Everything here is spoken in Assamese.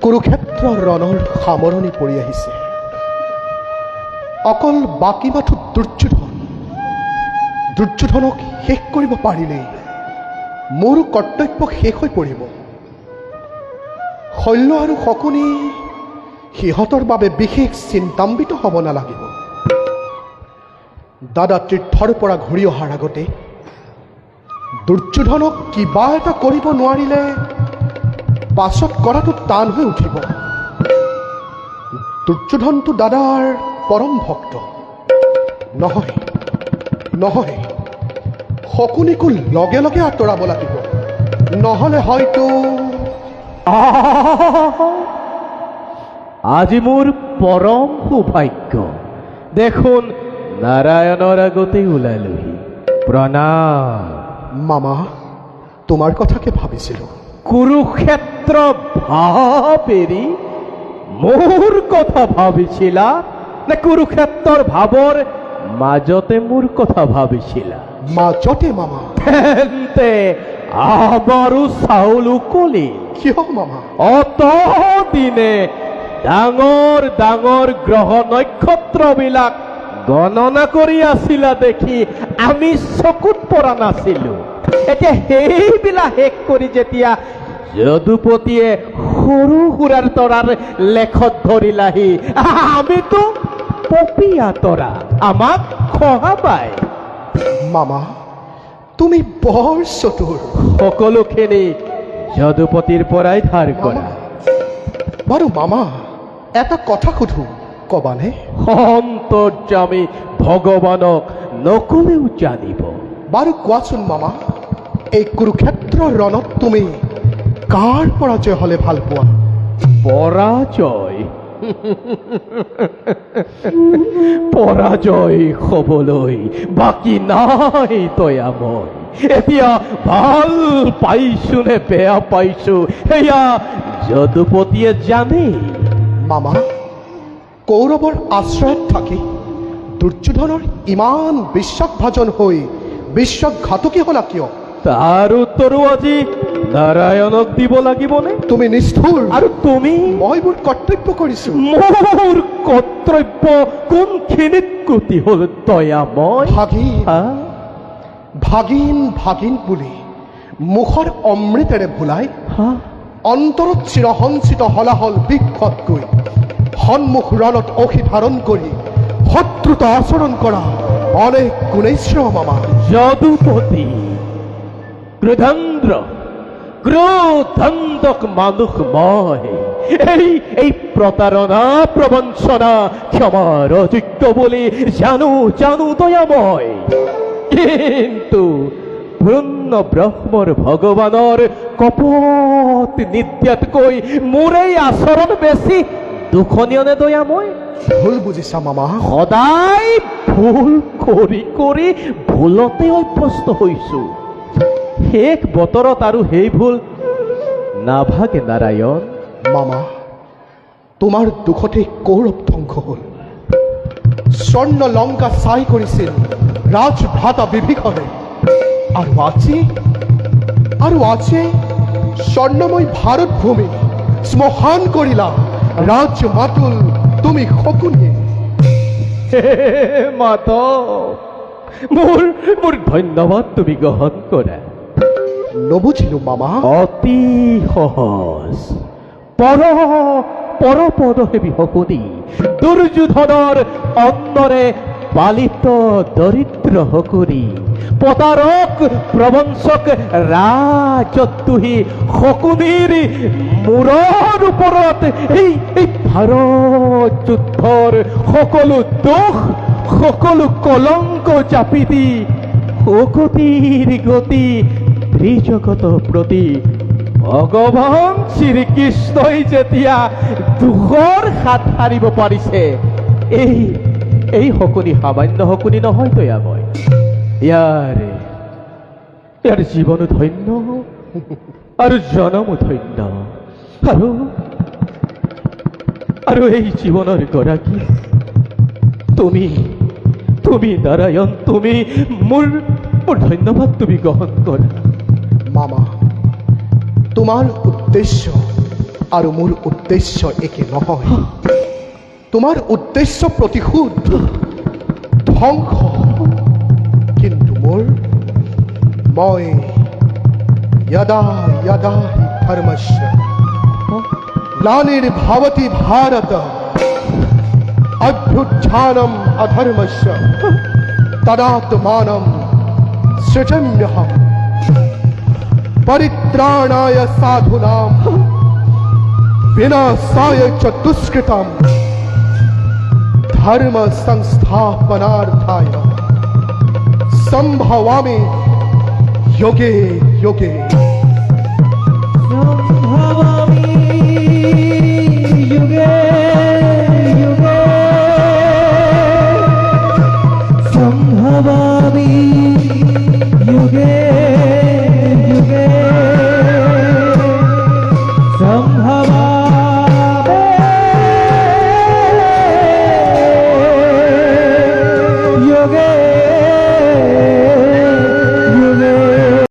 কুৰুক্ষেত্ৰ ৰণৰ সামৰণি পৰি আহিছে। অকল বাকী মাথো দুৰ্যোধনক শেষ কৰিব পাৰিলেই মোৰো কৰ্তব্য শেষ হৈ পৰিব। শল্য আৰু শকুনি সিহঁতৰ বাবে বিশেষ চিন্তান্বিত হ'ব নালাগিব। দাদা তীৰ্থৰ পৰা ঘূৰি অহাৰ আগতে দুৰ্যোধনক কিবা এটা কৰিব নোৱাৰিলে পাছত কৰাটো টান হৈ উঠিব। দুৰ্যোধনটো দাদাৰ পৰম ভক্ত। নহয় নহয়, শকুনিকো লগে লগে আঁতৰাব লাগিব, নহ'লে হয়তো আজি মোৰ পৰম সৌভাগ্য। দেখোন নাৰায়ণৰ আগতেই ওলালোহি। প্ৰণাম। মামা, তোমাৰ কথাকে ভাবিছিলো। কুৰুক্ষেত্ৰ ভাৱ এৰি মোৰ কথা ভাবিছিলা নে কুৰুক্ষেত্ৰৰ ভাৱৰ মাজতে মোৰ কথা ভাবিছিলা? মাজতে মামা। তেন্তে আমাৰো চাউলো কলি। কিয় মামা? অত দিনে ডাঙৰ ডাঙৰ গ্ৰহ নক্ষত্ৰবিলাক গণনা কৰি আছিলা দেখি আমি চকুত পৰা নাছিলো। এতিয়া সেইবিলাক শেষ কৰি যেতিয়া যদুপতিয়ে সৰু সুৰাৰ তৰাৰ লেখত ধৰিলাহি, আমিতো পপীয়া তৰা, আমাক খহাবাই। মামা, তুমি বৰ চতুৰ। সকলোখিনি যদুপতিৰ পৰাই ধাৰ কৰা। বাৰু মামা, এটা কথা সুধো, কবানে? অন্তৰ্যামী ভগৱানক নকলেও জানিব। বাৰু কোৱাচোন মামা, এই কুৰুক্ষেত্ৰ ৰণত তুমি কাৰ পৰাজয় হলে ভাল পোৱা? পৰাজয় পৰাজয় হবলৈ বাকী নাই দয়াময়। এতিয়া ভাল পাইছো নে বেয়া পাইছো সেয়া যদুপতিয়ে জানে। মামা, কৌৰৱৰ আশ্ৰয়ত থাকি দুৰ্যোধনৰ ইমান বিশ্বাসভাজন হৈ বিশ্বাসঘাতকী হলা কিয়? তাৰ উত্তৰো আজি নাৰায়ণক দিব লাগিবনে? তুমি নিষ্ঠুৰ। আৰু তুমি? মই মোৰ কৰ্তব্য কৰিছো। মোৰ কৰ্তব্য কোনখিনিত গতি হল দয়াময়? ভাগিন ভাগিন বুলি মুখৰ অমৃতেৰে ভুলাই অন্তৰত চিৰসঞ্চিত হলাহল বৃক্ষতকৈ সন্মুখ ৰণত অসি ধাৰণ কৰি শত্ৰুতা আচৰণ কৰা অনেক গুণেশ্বৰ মামা। যদুপতি ক্ৰোধান্ধক মানুষ মই এই প্ৰতাৰণা প্ৰবঞ্চনা ক্ষমাৰ অযোগ্য বুলি জানো দয়াময়। কিন্তু পূৰ্ণ ব্ৰহ্মৰ ভগৱানৰ কপট নিদ্যাতকৈ মোৰ এই আচৰণ বেছি দুখনীয় নে দয়াময়? ভুল বুজিছা মামা। সদায় ভুল কৰি কৰি ভুলতে অভ্যস্ত হৈছো। শেষ বতৰত আৰু সেই ভুল নাভাগে নাৰায়ণ। মামা, তোমাৰ দুখতেই কৌৰৱ ধ্বংস হল। স্বৰ্ণ লংকা চাই কৰিছিল ৰাজভ্ৰাতা বিভীষণে, আৰু আজি স্বৰ্ণময় ভাৰত ভূমি শ্মশান কৰিলা ৰাজ মাতুল তুমি শকুনিয়ে। মাধৱ, মোৰ ধন্যবাদ তুমি গ্ৰহণ কৰা। নবুজিলো মামা। অতি সহজ পৰপদসেৱী শকুনি দুৰ্যোধনৰ অন্নৰে পালিত দৰিদ্ৰ শকুনি প্ৰতাৰক প্ৰবঞ্চক ৰাজদ্ৰোহী শকুনিৰ মূৰৰ ওপৰত এই ভাৰত যুদ্ধৰ সকলো দোষ সকলো কলংক চাপি দি শকতিৰ গতি ত্ৰিজগত প্ৰতি ভগৱান শ্ৰীকৃষ্ণই যেতিয়া দুখৰ হাত সাৰিব পাৰিছে, এই শকুনি সামান্য শকুনি নহয় দয়াময়। ইয়াৰ জীৱনো ধন্য আৰু জনমো ধন্য। আৰু এই জীৱনৰ গৰাকী তুমি নাৰায়ণ। তুমি মোৰ ধন্যবাদ তুমি গ্ৰহণ কৰা। মামা, তোমাৰ উদ্দেশ্য আৰু মোৰ উদ্দেশ্য একে নহয়। তোমাৰ উদ্দেশ্য প্ৰতিশোধ, ধ্বংস, কিন্তু মই यदा यदा हि धर्मस्य ग्लानिर्भवति भारत अभ्युत्थानम् अधर्मस्य तदात्मानं सृजाम्यहम् परित्राणाय साधूनां विनाशाय च दुष्कृताम् धर्म संस्थापनार्थाय संभवामि युगे युगे।